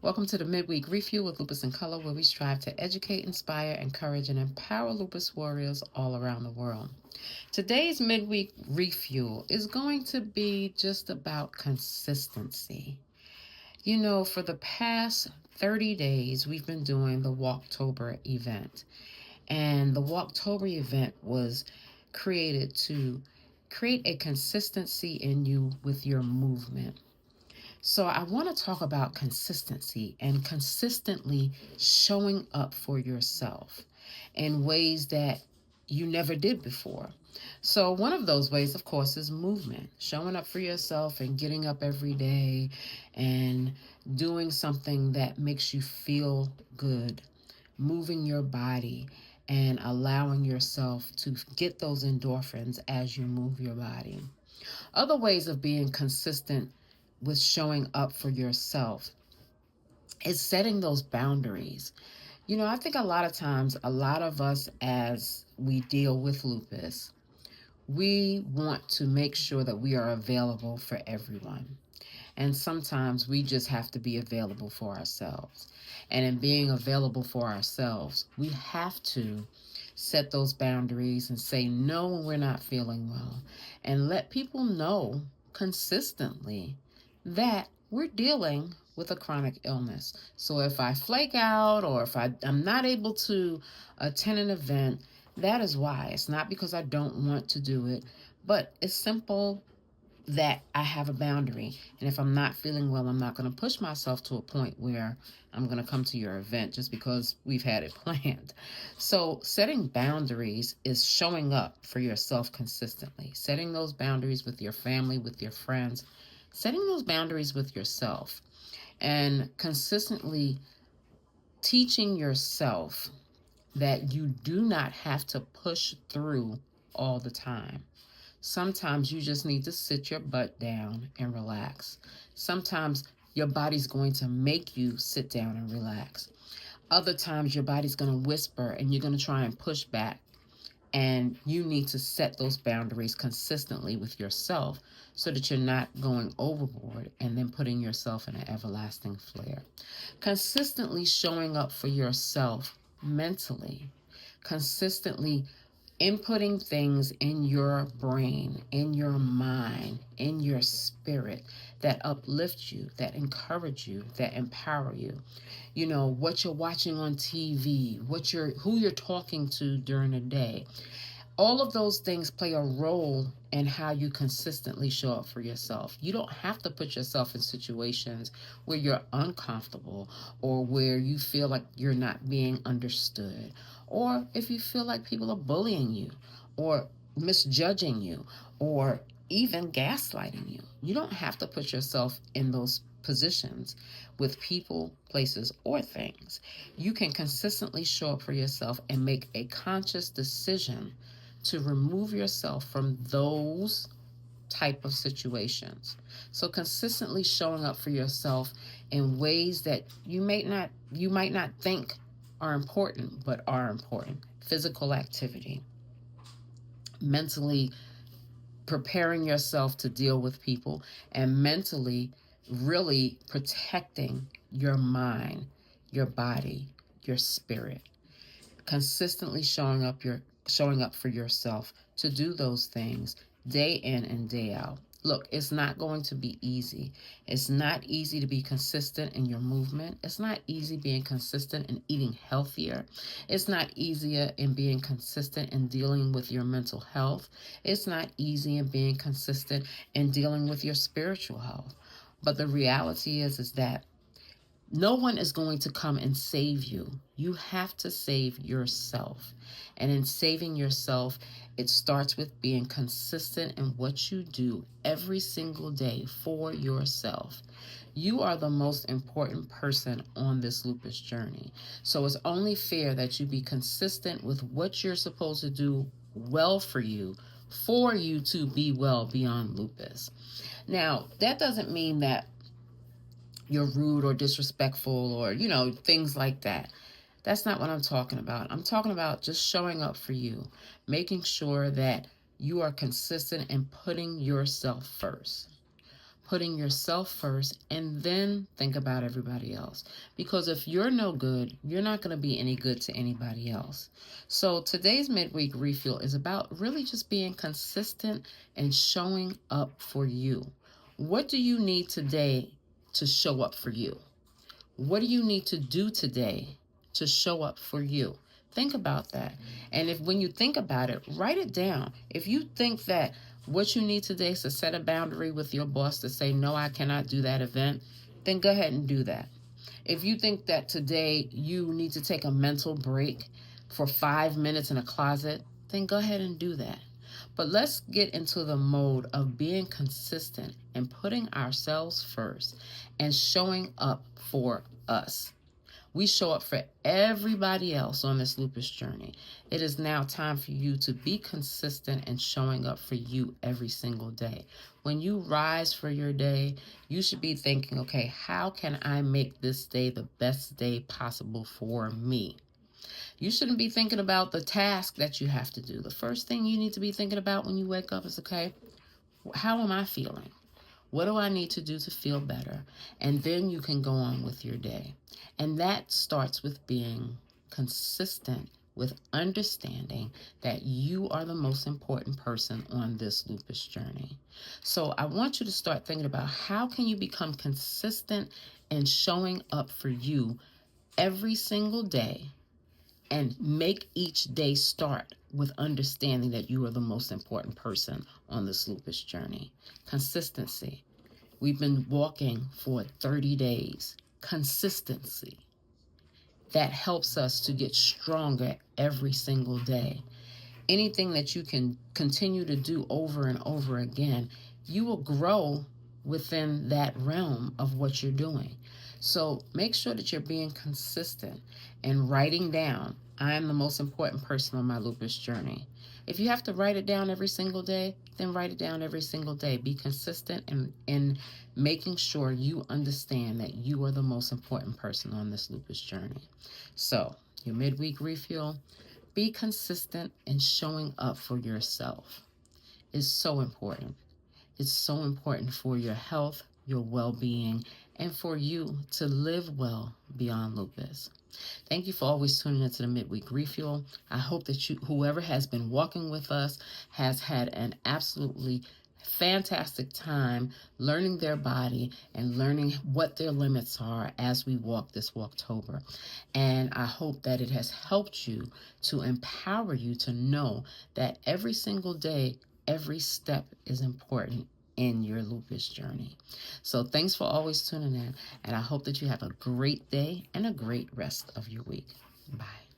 Welcome to the Midweek Refuel with Lupus in Color, where we strive to educate, inspire, encourage, and empower lupus warriors all around the world. Today's Midweek Refuel is going to be just about consistency. You know, for the past 30 days, we've been doing the Walktober event. And the Walktober event was created to create a consistency in you with your movement. So I want to talk about consistency and consistently showing up for yourself in ways that you never did before. So one of those ways, of course, is movement, showing up for yourself and getting up every day and doing something that makes you feel good, moving your body and allowing yourself to get those endorphins as you move your body. Other ways of being consistent with showing up for yourself is setting those boundaries. You know, I think a lot of times, a lot of us as we deal with lupus, we want to make sure that we are available for everyone. And sometimes we just have to be available for ourselves. And in being available for ourselves, we have to set those boundaries and say no when we're not feeling well, and let people know consistently that we're dealing with a chronic illness. So if I flake out or if I'm not able to attend an event, that is why. It's not because I don't want to do it, but it's simple that I have a boundary. And if I'm not feeling well, I'm not going to push myself to a point where I'm going to come to your event just because we've had it planned. So setting boundaries is showing up for yourself consistently. Setting those boundaries with your family, with your friends, setting those boundaries with yourself, and consistently teaching yourself that you do not have to push through all the time. Sometimes you just need to sit your butt down and relax. Sometimes your body's going to make you sit down and relax. Other times your body's going to whisper and you're going to try and push back. And you need to set those boundaries consistently with yourself so that you're not going overboard and then putting yourself in an everlasting flare. Consistently showing up for yourself mentally, consistently inputting things in your brain, in your mind, in your spirit that uplift you, that encourage you, that empower you. You know, what you're watching on TV, who you're talking to during the day. All of those things play a role in how you consistently show up for yourself. You don't have to put yourself in situations where you're uncomfortable or where you feel like you're not being understood, or if you feel like people are bullying you or misjudging you or even gaslighting you. You don't have to put yourself in those positions with people, places, or things. You can consistently show up for yourself and make a conscious decision to remove yourself from those type of situations. So consistently showing up for yourself in ways that you might not think are important, but are important. Physical activity, mentally preparing yourself to deal with people, and mentally really protecting your mind, your body, your spirit. Consistently showing up for yourself to do those things day in and day out. Look, it's not going to be easy. It's not easy to be consistent in your movement. It's not easy being consistent in eating healthier. It's not easier in being consistent in dealing with your mental health. It's not easy in being consistent in dealing with your spiritual health. But the reality is that no one is going to come and save you. You have to save yourself. And in saving yourself, it starts with being consistent in what you do every single day for yourself. You are the most important person on this lupus journey. So it's only fair that you be consistent with what you're supposed to do well for you to be well beyond lupus. Now, that doesn't mean that you're rude or disrespectful or, things like that. That's not what I'm talking about. I'm talking about just showing up for you, making sure that you are consistent in putting yourself first. putting yourself first, and then think about everybody else. Because if you're no good, you're not going to be any good to anybody else. So today's midweek refuel is about really just being consistent and showing up for you. What do you need today to show up for you? What do you need to do today to show up for you? Think about that. And if when you think about it, write it down. If you think that what you need today is to set a boundary with your boss to say, no, I cannot do that event, then go ahead and do that. If you think that today you need to take a mental break for 5 minutes in a closet, then go ahead and do that. But let's get into the mode of being consistent and putting ourselves first and showing up for us. We show up for everybody else on this lupus journey. It is now time for you to be consistent and showing up for you every single day. When you rise for your day, you should be thinking, okay, how can I make this day the best day possible for me? You shouldn't be thinking about the task that you have to do. The first thing you need to be thinking about when you wake up is, okay, how am I feeling? What do I need to do to feel better? And then you can go on with your day. And that starts with being consistent with understanding that you are the most important person on this lupus journey. So I want you to start thinking about how can you become consistent in showing up for you every single day, and make each day start with understanding that you are the most important person on this lupus journey. Consistency. We've been walking for 30 days. Consistency. That helps us to get stronger every single day. Anything that you can continue to do over and over again, you will grow within that realm of what you're doing. So make sure that you're being consistent and writing down, I am the most important person on my lupus journey. If you have to write it down every single day, then write it down every single day. Be consistent in making sure you understand that you are the most important person on this lupus journey. So your midweek refuel, be consistent in showing up for yourself. It's so important. It's so important for your health, your well-being, and for you to live well beyond lupus. Thank you for always tuning into the Midweek Refuel. I hope that whoever has been walking with us has had an absolutely fantastic time learning their body and learning what their limits are as we walk this Walktober. And I hope that it has helped you to empower you to know that every single day, every step is important in your lupus journey. So thanks for always tuning in, and I hope that you have a great day and a great rest of your week. Bye.